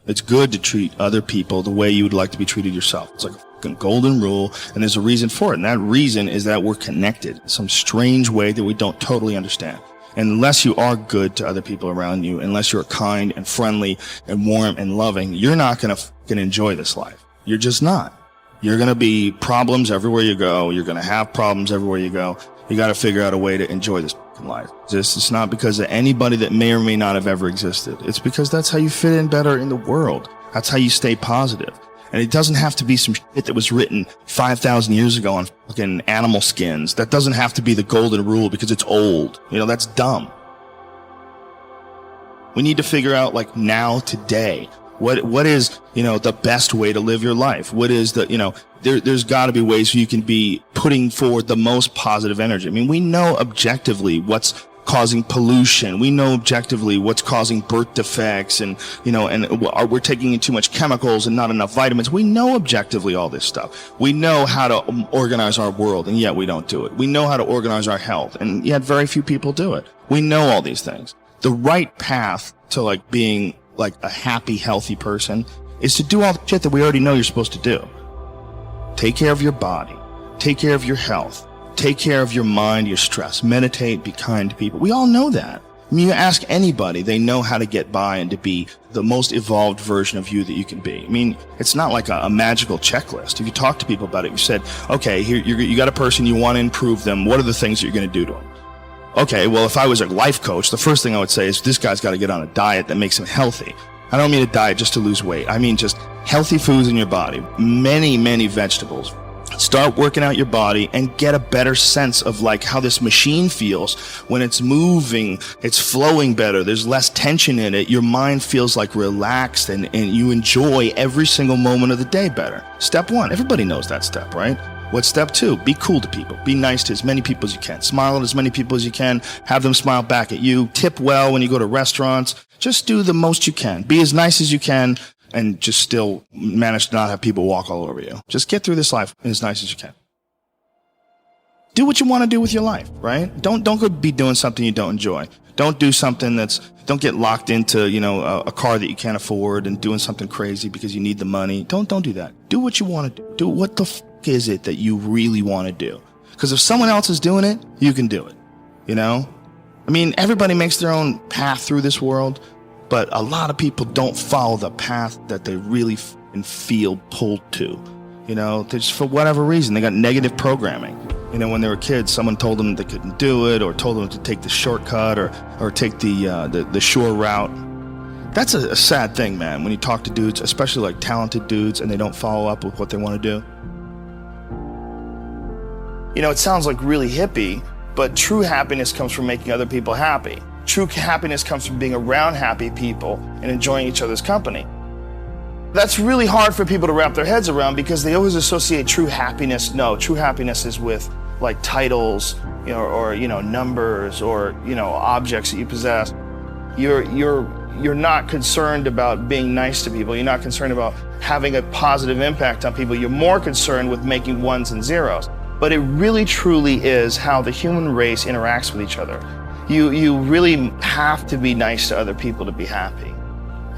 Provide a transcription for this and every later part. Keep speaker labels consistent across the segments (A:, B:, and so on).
A: It's good to treat other people the way you would like to be treated yourself. It's like a fucking golden rule, and there's a reason for it. And that reason is that we're connected in some strange way that we don't totally understand. And unless you are good to other people around you, unless you're kind and friendly and warm and loving, you're not going to fucking enjoy this life. You're just not. You're going to be problems everywhere you go. You're going to have problems everywhere you go. You got to figure out a way to enjoy this life. It's not because of anybody that may or may not have ever existed. It's because that's how you fit in better in the world. That's how you stay positive. And it doesn't have to be some shit that was written 5,000 years ago on fucking animal skins. That doesn't have to be the golden rule because it's old. You know, that's dumb. We need to figure out, like, now, today, what is, you know, the best way to live your life? What is the, you know, there's got to be ways you can be putting forward the most positive energy. I mean, we know objectively what's causing pollution. We know objectively what's causing birth defects, and, you know, and we're taking in too much chemicals and not enough vitamins. We know objectively all this stuff. We know how to organize our world, and yet we don't do it. We know how to organize our health, and yet very few people do it. We know all these things. The right path to, like, being like a happy, healthy person is to do all the shit that we already know you're supposed to do. Take care of your body. Take care of your health. Take care of your mind, your stress. Meditate, be kind to people. We all know that. I mean, you ask anybody, they know how to get by and to be the most evolved version of you that you can be. I mean, it's not like a magical checklist. If you talk to people about it, you said, okay, here you got a person, you want to improve them. What are the things that you're going to do to them? Okay, well, if I was a life coach, the first thing I would say is this guy's got to get on a diet that makes him healthy. I don't mean a diet just to lose weight. I mean just healthy foods in your body. Many, many vegetables. Start working out your body and get a better sense of, like, how this machine feels when it's moving, it's flowing better, there's less tension in it, your mind feels like relaxed, and you enjoy every single moment of the day better. Step one, everybody knows that step, right? What's step two? Be cool to people. Be nice to as many people as you can. Smile at as many people as you can. Have them smile back at you. Tip well when you go to restaurants. Just do the most you can. Be as nice as you can, and just still manage to not have people walk all over you. Just get through this life as nice as you can. Do what you want to do with your life, right? Don't go be doing something you don't enjoy. Don't do something don't get locked into, you know, a car that you can't afford and doing something crazy because you need the money. Don't do that. Do what you want to do. Do what the fuck is it that you really want to do? Because if someone else is doing it, you can do it. You know? I mean, everybody makes their own path through this world, but a lot of people don't follow the path that they really feel pulled to. You know, they just, for whatever reason, they got negative programming. You know, when they were kids, someone told them they couldn't do it, or told them to take the shortcut, or take the shore route. That's a sad thing, man, when you talk to dudes, especially like talented dudes, and they don't follow up with what they want to do. You know, it sounds like really hippie, but true happiness comes from making other people happy. True happiness comes from being around happy people and enjoying each other's company. That's really hard for people to wrap their heads around because they always associate true happiness. No, true happiness is with, like, titles, you know, or, you know, numbers, or, you know, objects that you possess. You're not concerned about being nice to people. You're not concerned about having a positive impact on people. You're more concerned with making ones and zeros. But it really truly is how the human race interacts with each other. You really have to be nice to other people to be happy.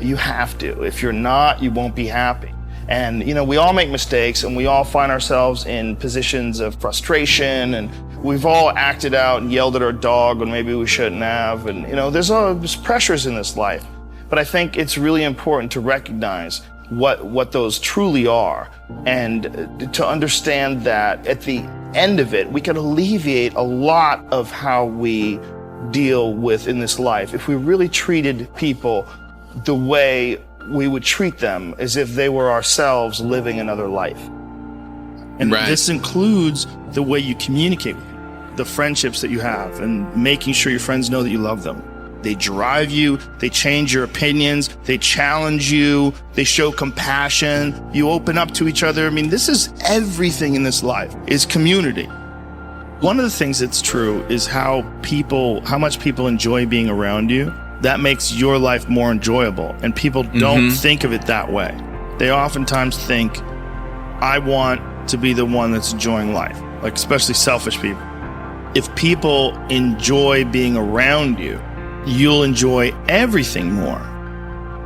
A: You have to. If you're not, you won't be happy. And, you know, we all make mistakes, and we all find ourselves in positions of frustration, and we've all acted out and yelled at our dog when maybe we shouldn't have. And, you know, there's pressures in this life. But I think it's really important to recognize what those truly are, and to understand that at the end of it, we can alleviate a lot of how we deal with in this life if we really treated people the way we would treat them, as if they were ourselves living another life. And right. This includes the way you communicate with people, the friendships that you have, and making sure your friends know that you love them. They drive you, they change your opinions, they challenge you, they show compassion, you open up to each other. I mean, this is everything in this life, is community. One of the things that's true is how much people enjoy being around you. That makes your life more enjoyable, and people don't think of it that way. They oftentimes think, I want to be the one that's enjoying life, like especially selfish people. If people enjoy being around you, you'll enjoy everything more.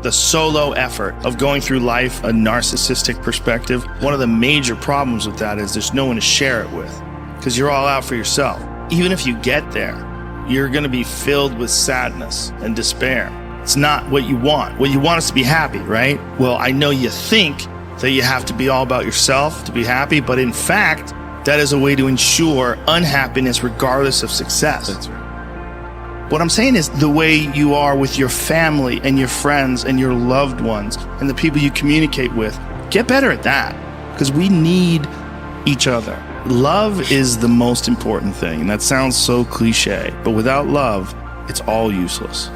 A: the solo effort of going through life, a narcissistic perspective, one of the major problems with that is there's no one to share it with because you're all out for yourself. Even if you get there, you're going to be filled with sadness and despair. It's not what you want. What you want is to be happy, right? Well, I know you think that you have to be all about yourself to be happy, but in fact, that is a way to ensure unhappiness regardless of success.
B: That's right.
A: What I'm saying is the way you are with your family and your friends and your loved ones and the people you communicate with, get better at that because we need each other. Love is the most important thing. And that sounds so cliche, but without love, it's all useless.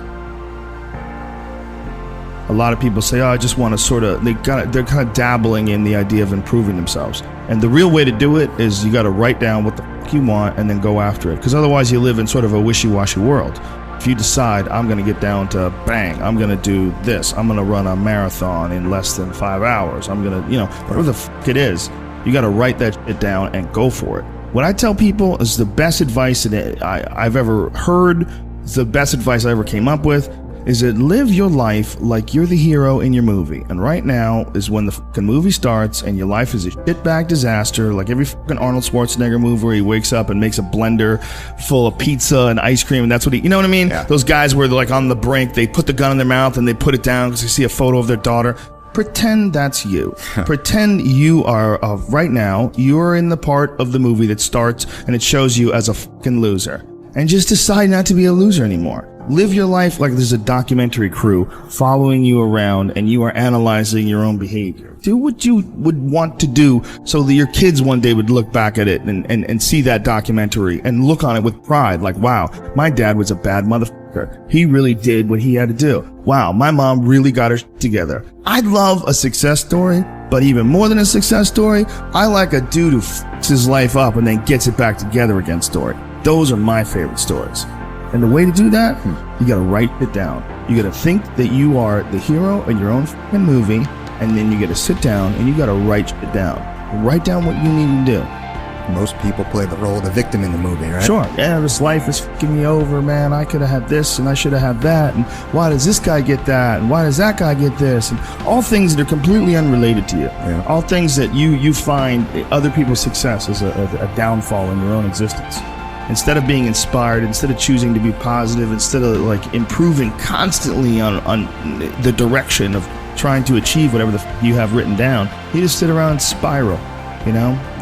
A: A lot of people say, oh, I just want to sort of, they're kind of dabbling in the idea of improving themselves. And the real way to do it is you got to write down what the fuck you want and then go after it. Because otherwise you live in sort of a wishy-washy world. If you decide, I'm going to get down to bang, I'm going to do this, I'm going to run a marathon in less than 5 hours, I'm going to, whatever the fuck it is, you got to write that shit down and go for it. What I tell people is the best advice that I've ever heard, the best advice I ever came up with, is that live your life like you're the hero in your movie. And right now is when the fucking movie starts and your life is a shitbag disaster, like every fucking Arnold Schwarzenegger movie where he wakes up and makes a blender full of pizza and ice cream and that's what you know what I mean? Yeah. Those guys where they're like on the brink, they put the gun in their mouth and they put it down because they see a photo of their daughter. Pretend that's you. Pretend you are, right now, you're in the part of the movie that starts and it shows you as a fucking loser. And just decide not to be a loser anymore. Live your life like there's a documentary crew following you around and you are analyzing your own behavior. Do what you would want to do so that your kids one day would look back at it and see that documentary and look on it with pride. Like, wow, my dad was a bad motherfucker. He really did what he had to do. Wow, my mom really got her shit together. I love a success story, but even more than a success story, I like a dude who fucks his life up and then gets it back together again story. Those are my favorite stories. And the way to do that, you gotta write it down. You gotta think that you are the hero in your own fucking movie, and then you gotta sit down and you gotta write it down. Write down what you need to do.
B: Most people play the role of the victim in the movie, right?
A: Sure. Yeah, this life is fucking me over, man. I could have had this and I should have had that. And why does this guy get that? And why does that guy get this? And all things that are completely unrelated to you. Yeah. All things that you find other people's success as a downfall in your own existence. Instead of being inspired, instead of choosing to be positive, instead of like improving constantly on the direction of trying to achieve whatever you have written down, you just sit around and spiral,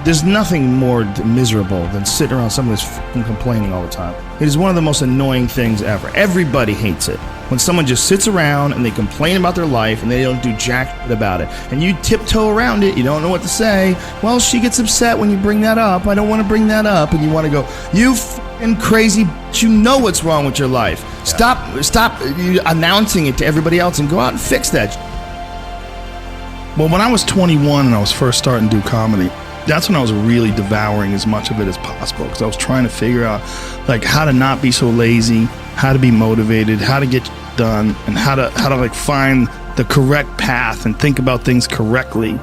A: There's nothing more miserable than sitting around someone who's fucking complaining all the time. It is one of the most annoying things ever. Everybody hates it. When someone just sits around and they complain about their life and they don't do jack shit about it. And you tiptoe around it, you don't know what to say. Well, she gets upset when you bring that up. I don't want to bring that up. And you want to go, you fucking crazy bitch, you know what's wrong with your life. Yeah. Stop announcing it to everybody else and go out and fix that. Well, when I was 21 and I was first starting to do comedy, that's when I was really devouring as much of it as possible because I was trying to figure out like how to not be so lazy, how to be motivated, how to get done, and how to like find the correct path and think about things correctly.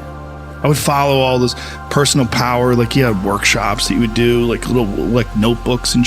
A: I would follow all this personal power, like you had workshops that you would do, like little like notebooks and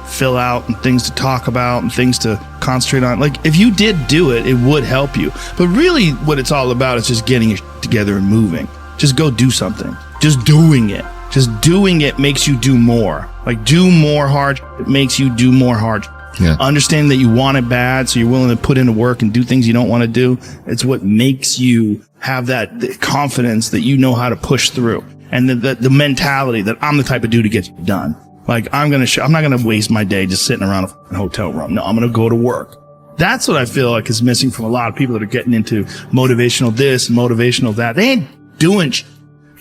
A: fill out and things to talk about and things to concentrate on. Like if you did do it, it would help you. But really what it's all about is just getting your shit together and moving. Just go do something. Just doing it. Just doing it makes you do more. Like do more hard. It makes you do more hard. Yeah. Understanding that you want it bad, so you're willing to put into work and do things you don't want to do. It's what makes you have that confidence that you know how to push through. And the mentality that I'm the type of dude who gets it done. Like I'm not going to waste my day just sitting around a hotel room. No, I'm going to go to work. That's what I feel like is missing from a lot of people that are getting into motivational this, motivational that. They ain't doing shit.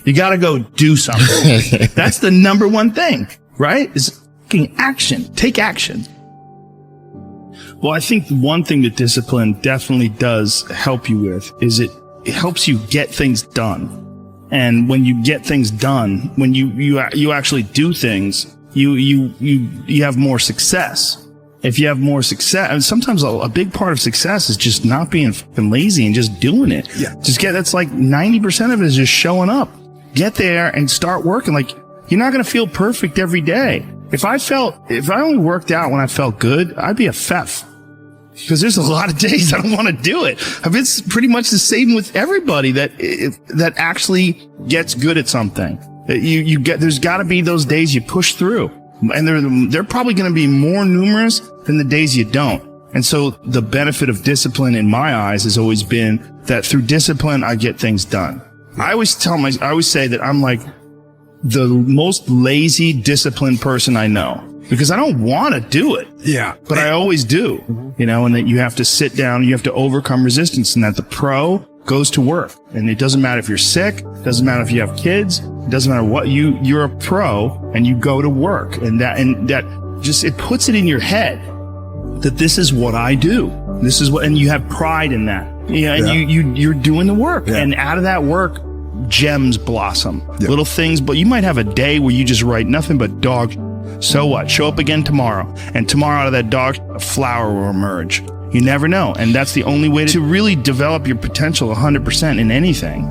A: You got to go do something. That's the number one thing, right? Is fucking action. Take action. Well, I think the one thing that discipline definitely does help you with is it helps you get things done. And when you get things done, when you actually do things, you have more success. If you have more success, and sometimes a big part of success is just not being fucking lazy and just doing it. Yeah. That's like 90% of it is just showing up. Get there and start working. Like you're not going to feel perfect every day. If I only worked out when I felt good, I'd be a fat because there's a lot of days I don't want to do it. It's pretty much the same with everybody that actually gets good at something. There's got to be those days you push through, and they're probably going to be more numerous than the days you don't. And so the benefit of discipline in my eyes has always been that through discipline, I get things done. I always say that I'm like the most lazy, disciplined person I know, because I don't want to do it.
B: Yeah.
A: But I always do, and that you have to sit down, you have to overcome resistance, and that the pro goes to work. And it doesn't matter if you're sick, it doesn't matter if you have kids, it doesn't matter what you're a pro and you go to work. And that just, it puts it in your head that this is what I do. This is what, and you have pride in that. And you're doing the work. Yeah. And out of that work, gems blossom. Yeah. Little things, but you might have a day where you just write nothing but dog. So what? Show up again tomorrow. And tomorrow out of that dog, a flower will emerge. You never know. And that's the only way to really develop your potential 100% in anything.